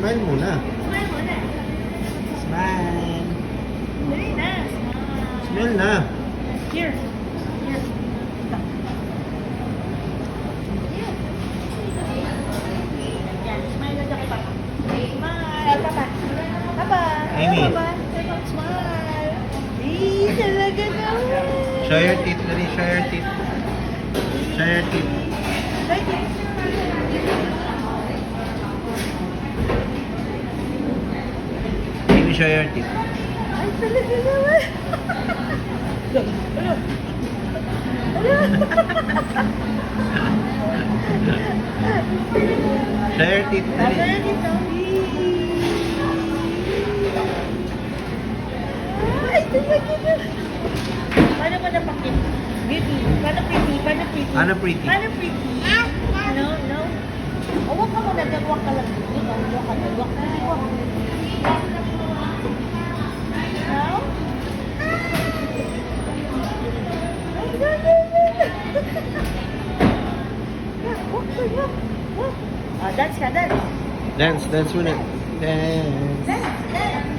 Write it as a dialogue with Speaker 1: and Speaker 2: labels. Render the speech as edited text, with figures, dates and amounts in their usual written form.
Speaker 1: Smile muna.
Speaker 2: Smile muna.
Speaker 1: Smile.
Speaker 2: Dali na.
Speaker 1: Smile na.
Speaker 2: Here. Here. Yan, smile na kay Papa. Smile, Papa. Papa.
Speaker 1: Amy.
Speaker 2: Ano, Papa? Smile. Talaga naman.
Speaker 1: Show your teeth, dali. Show your teeth. Show your teeth. Amy, show your teeth.
Speaker 2: Ay, talaga naman.
Speaker 1: Show your teeth, dali.
Speaker 2: Ay, talaga naman. Paano mo napakit? Beauty. Paano pretty? Paano pretty?
Speaker 1: Paano pretty?
Speaker 2: Paano pretty? No, no. O, wag ka muna. Wag ka lang. Wag ka lang. Wag ka lang. No? Ay, no, no, no. Walk, walk, walk. Dance ka, dance.
Speaker 1: Dance, dance muna. Dance.
Speaker 2: Dance, dance.